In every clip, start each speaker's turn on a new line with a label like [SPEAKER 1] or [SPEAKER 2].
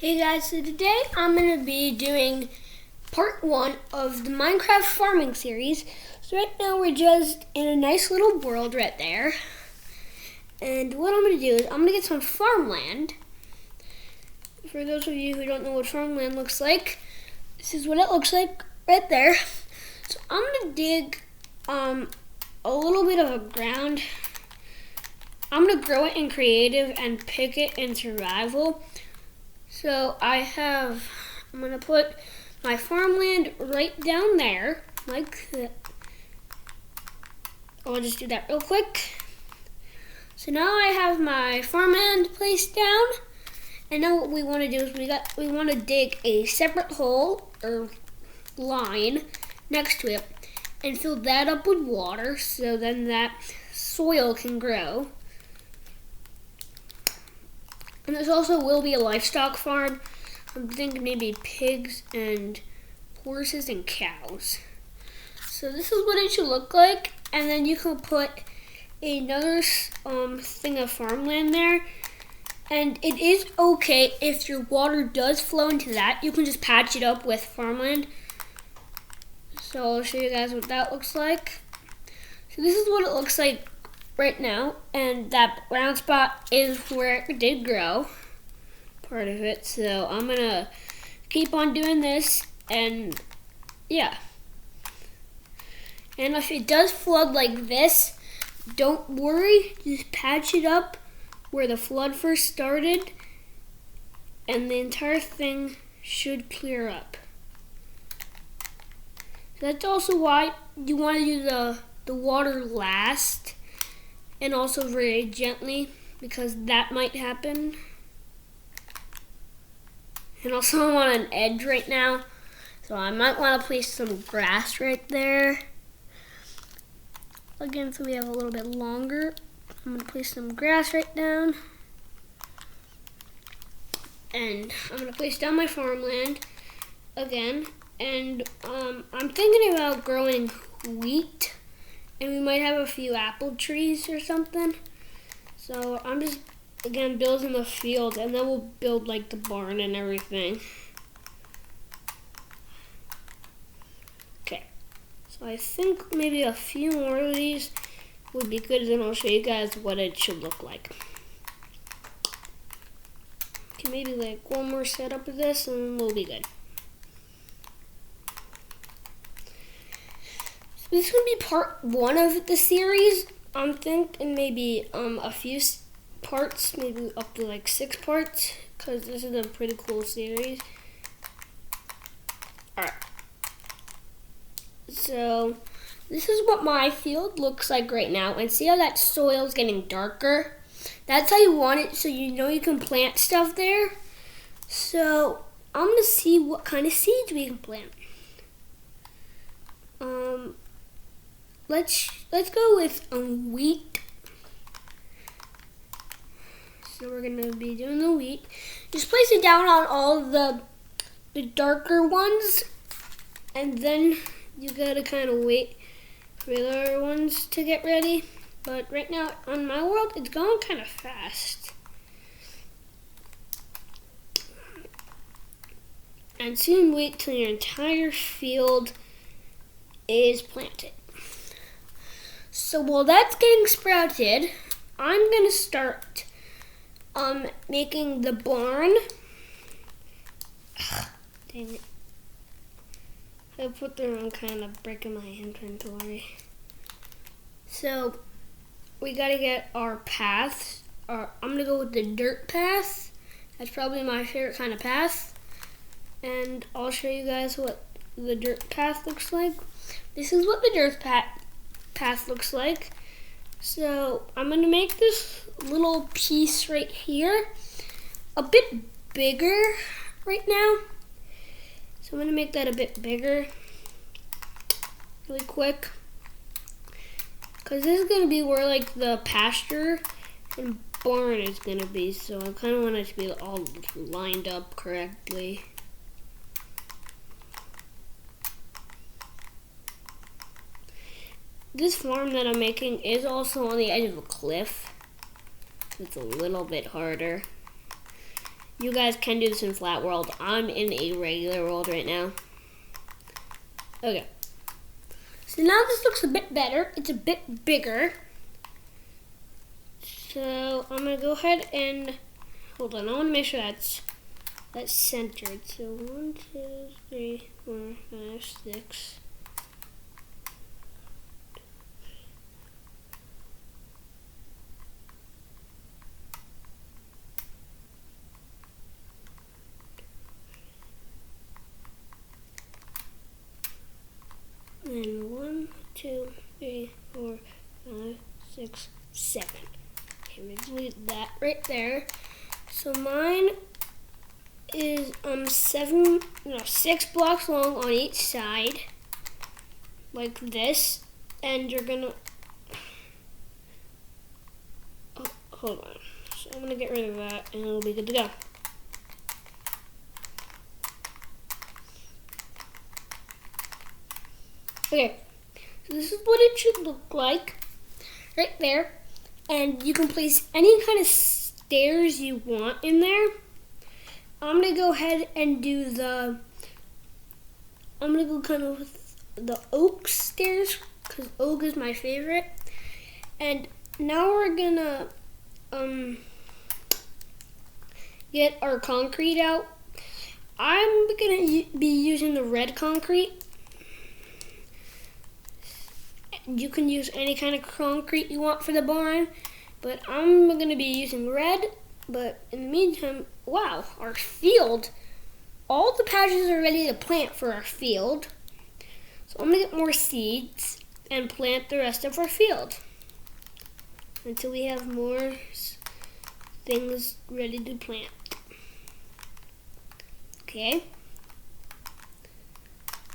[SPEAKER 1] Hey guys, so today I'm going to be doing part 1 of the Minecraft farming series. So right now we're just in a nice little world right there. And what I'm going to do is I'm going to get some farmland. For those of you who don't know what farmland looks like, this is what it looks like right there. So I'm going to dig a little bit of a ground. I'm going to grow it in creative and pick it in survival. So I'm going to put my farmland right down there, like that. I'll just do that real quick. So now I have my farmland placed down, and now what we want to do is we want to dig a separate hole or line next to it and fill that up with water so then that soil can grow. And this also will be a livestock farm. I'm thinking maybe pigs and horses and cows. So this is what it should look like. And then you can put another thing of farmland there. And it is okay if your water does flow into that. You can just patch it up with farmland. So I'll show you guys what that looks like. So this is what it looks like right now, and that brown spot is where it did grow, part of it. So I'm gonna keep on doing this, and yeah. And if it does flood like this, don't worry, just patch it up where the flood first started, and the entire thing should clear up. That's also why you want to do the water last, and also very gently, because that might happen. And also I'm on an edge right now, so I might want to place some grass right there. Again, so we have a little bit longer. I'm going to place some grass right down. And I'm going to place down my farmland again. And I'm thinking about growing wheat. And we might have a few apple trees or something. So I'm just, again, building the field, and then we'll build like the barn and everything. Okay, so I think maybe a few more of these would be good, then I'll show you guys what it should look like. Okay, maybe like one more setup of this and we'll be good. This is going to be part 1 of the series. I'm thinking maybe a few parts, maybe up to like 6 parts, because this is a pretty cool series. Alright. So, this is what my field looks like right now. And see how that soil is getting darker? That's how you want it, so you know you can plant stuff there. So, I'm going to see what kind of seeds we can plant. Let's go with wheat. So we're gonna be doing the wheat. Just place it down on all the darker ones, and then you gotta kind of wait for the other ones to get ready. But right now on my world, it's going kind of fast. And soon wait till your entire field is planted. So while that's getting sprouted, I'm gonna start making the barn. Dang it. I put the wrong kind of brick in my inventory. So we gotta get our paths. I'm gonna go with the dirt path. That's probably my favorite kind of path. And I'll show you guys what the dirt path looks like. This is what the dirt path looks like. So I'm going to make this little piece right here a bit bigger right now. So I'm going to make that a bit bigger really quick, because this is going to be where like the pasture and barn is going to be. So I kind of want it to be all lined up correctly. This farm that I'm making is also on the edge of a cliff. It's a little bit harder. You guys can do this in flat world. I'm in a regular world right now. Okay. So now this looks a bit better. It's a bit bigger. So I'm gonna go ahead and hold on. I want to make sure that's centered. So 1, 2, 3, 4, 5, 6. And 1, 2, 3, 4, 5, 6, 7. Okay, we delete that right there. So mine is 6 blocks long on each side, like this. And you're gonna hold on. So I'm gonna get rid of that, and it'll be good to go. Okay, so this is what it should look like right there. And you can place any kind of stairs you want in there. I'm gonna go ahead and do I'm gonna go kind of with the oak stairs, because oak is my favorite. And now we're gonna get our concrete out. I'm gonna be using the red concrete. You can use any kind of concrete you want for the barn, but I'm gonna be using red. But in the meantime, wow, our field, all the patches are ready to plant for our field. So I'm gonna get more seeds and plant the rest of our field until we have more things ready to plant. Okay.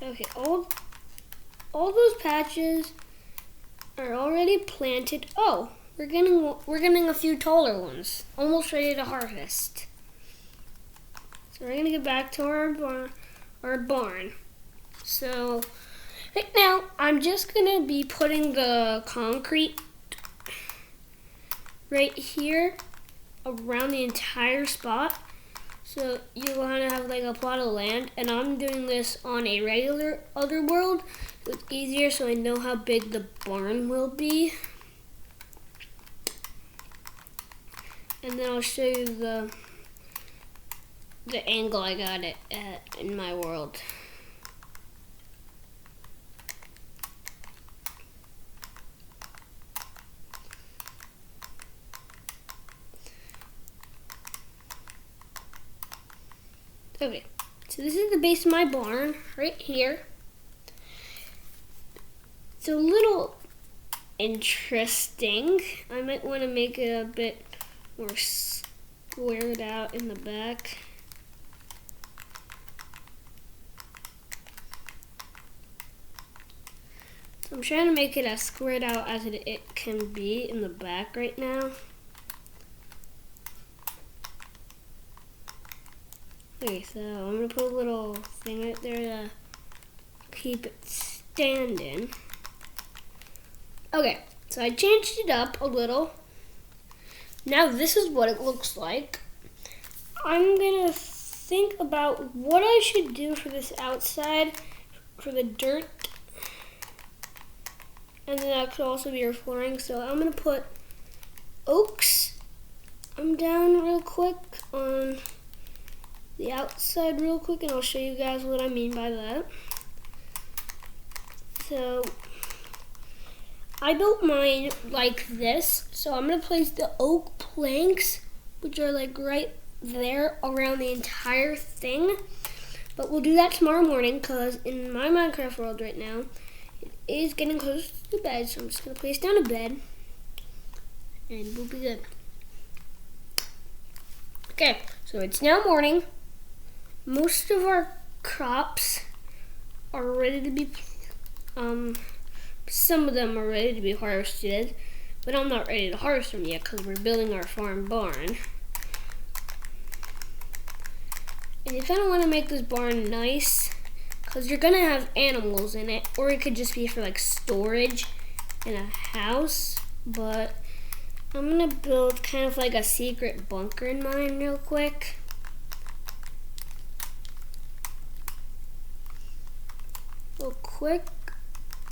[SPEAKER 1] Okay, all those patches are already planted. Oh, we're getting a few taller ones, almost ready to harvest. So we're gonna get back to our barn. So right now, I'm just gonna be putting the concrete right here around the entire spot. So you want to have like a plot of land, and I'm doing this on a regular other world. So it's easier, so I know how big the barn will be. And then I'll show you the angle I got it at in my world. Okay, so this is the base of my barn right here. It's a little interesting. I might want to make it a bit more squared out in the back. So I'm trying to make it as squared out as it can be in the back right now. Okay, so I'm gonna put a little thing right there to keep it standing. Okay, so I changed it up a little. Now this is what it looks like. I'm gonna think about what I should do for this outside, for the dirt. And then that could also be your flooring. So I'm gonna put oaks. I'm down real quick on the outside real quick, and I'll show you guys what I mean by that. So I built mine like this. So I'm gonna place the oak planks, which are like right there around the entire thing. But we'll do that tomorrow morning, because in my Minecraft world right now, it is getting close to bed. So I'm just gonna place down a bed, and we'll be good. Okay, so it's now morning. Most of our crops are ready to be, some of them are ready to be harvested, but I'm not ready to harvest them yet because we're building our farm barn. And you kind of want to make this barn nice, because you're going to have animals in it, or it could just be for like storage in a house. But I'm going to build kind of like a secret bunker in mine real quick. quick.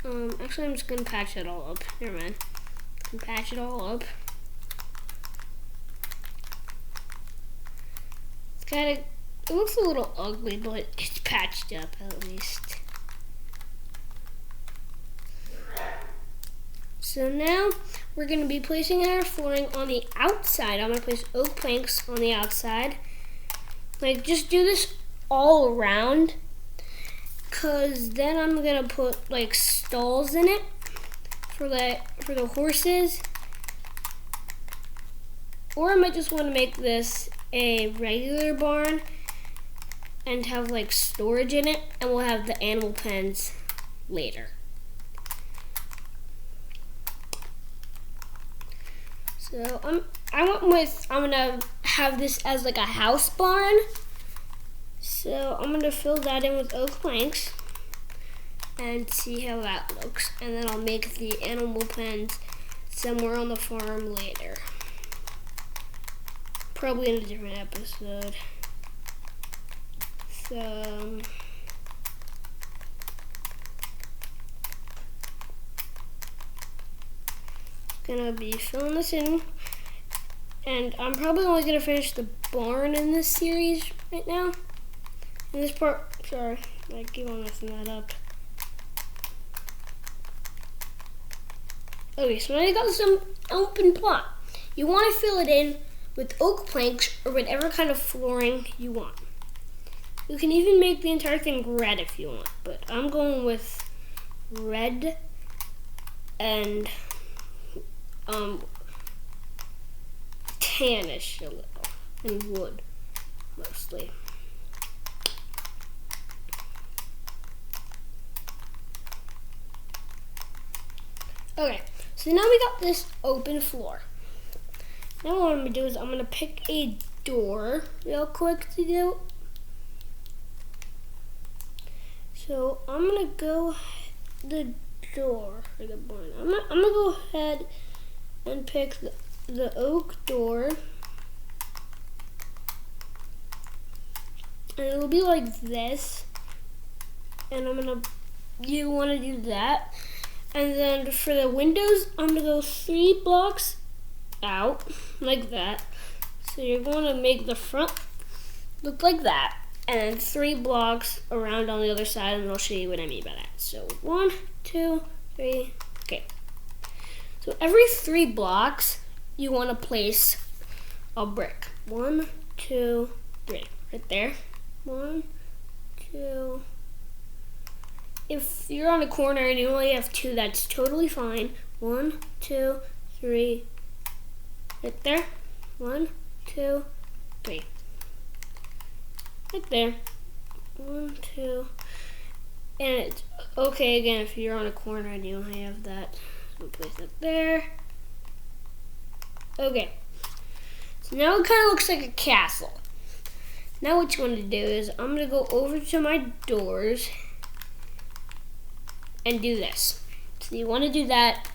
[SPEAKER 1] Actually, I'm just gonna patch it all up. Never mind. Patch it all up. It's kind of, it looks a little ugly, but it's patched up at least. So now we're going to be placing our flooring on the outside. I'm going to place oak planks on the outside. Like, just do this all around, because then I'm going to put like stalls in it for the horses. Or I might just want to make this a regular barn and have like storage in it, and we'll have the animal pens later. So I'm gonna have this as like a house barn. So I'm gonna fill that in with oak planks and see how that looks. And then I'll make the animal pens somewhere on the farm later. Probably in a different episode. So gonna be filling this in, and I'm probably only gonna finish the barn in this series right now. In this part, sorry, I keep on messing that up. Okay, so now you got some open plot. You want to fill it in with oak planks or whatever kind of flooring you want. You can even make the entire thing red if you want, but I'm going with red and tannish a little, and wood mostly. Okay, so now we got this open floor. Now what I'm gonna do is I'm gonna pick a door real quick to do. So I'm gonna go the door for the barn. I'm gonna go ahead and pick the oak door, and it'll be like this. And you want to do that, and then for the windows, I'm gonna go 3 blocks out like that. So you're going to make the front look like that, and then 3 blocks around on the other side, and I'll show you what I mean by that. So 1, 2, 3. Okay. So every 3 blocks, you want to place a brick. 1, 2, 3. Right there. 1, 2. If you're on a corner and you only have 2, that's totally fine. 1, 2, 3. Right there. 1, 2, 3. Right there. 1, 2. And it's okay again if you're on a corner and you only have that. So place it there. Okay. So now it kind of looks like a castle. Now what you want to do is I'm going to go over to my doors and do this. So you want to do that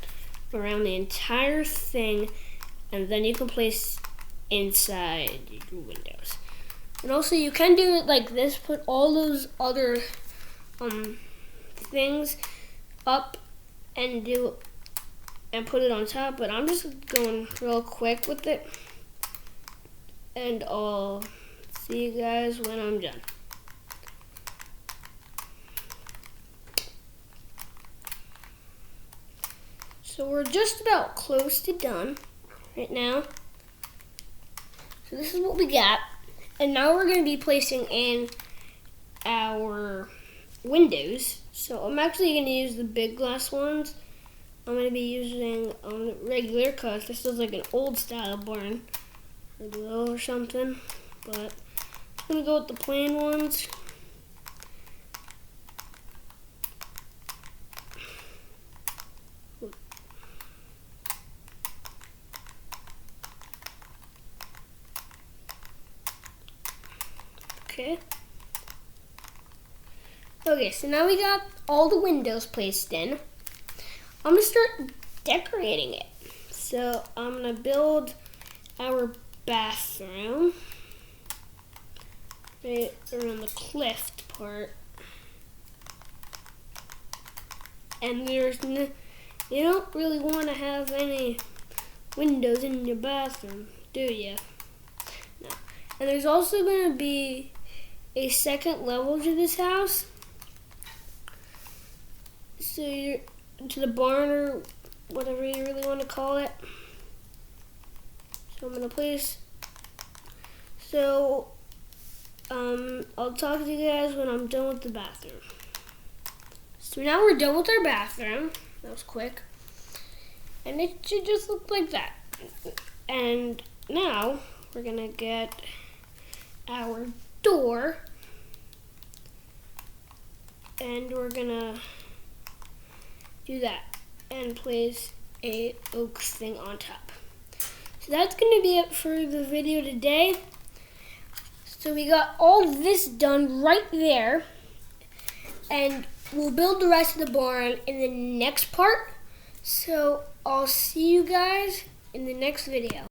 [SPEAKER 1] around the entire thing, and then you can place inside your windows. And also you can do it like this, put all those other things up and put it on top, but I'm just going real quick with it, and I'll see you guys when I'm done. So we're just about close to done right now. So this is what we got. And now we're going to be placing in our windows. So I'm actually going to use the big glass ones. I'm going to be using regular, because this is like an old style barn or something. But I'm going to go with the plain ones. Okay, so now we got all the windows placed in. I'm gonna start decorating it. So I'm gonna build our bathroom right around the cleft part. And you don't really want to have any windows in your bathroom, do you? No. And there's also going to be a second level to this house. So you're to the barn or whatever you really want to call it. So I'm going to place. So I'll talk to you guys when I'm done with the bathroom. So now we're done with our bathroom. That was quick. And it should just look like that. And now we're going to get our door. And we're going to do that and place a oak thing on top. So that's going to be it for the video today. So we got all this done right there. And we'll build the rest of the barn in the next part. So I'll see you guys in the next video.